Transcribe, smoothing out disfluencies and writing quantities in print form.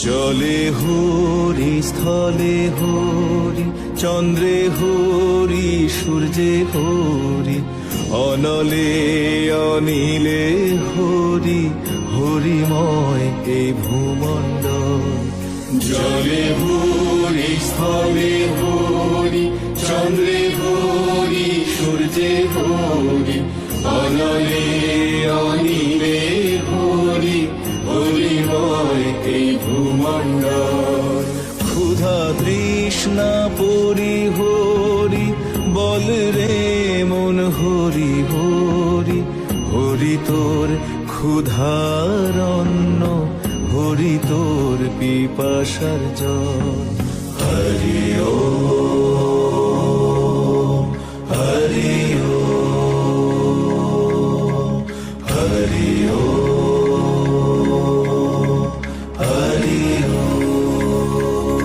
জলে হরি, স্থলে হরি, চন্দ্রে হরি, সূর্যে হরি, অনলে অনিলে হরি, হরিময় এই ভূমণ্ডল। জলে হরি, স্থলে হরি, চন্দ্রে হরি, সূর্যে হরি, অনলে অনিলে হরি, হরিময় এই ভূমণ্ডল। ক্ষুধা তৃষ্ণা পরিহরি, বল রে মন হরি হরি, হরি তোর ক্ষুধার অন্ন, হরি তোর পিপাসার জল। হরি ওম, হরি ওম, হরি ওম, হরি ওম।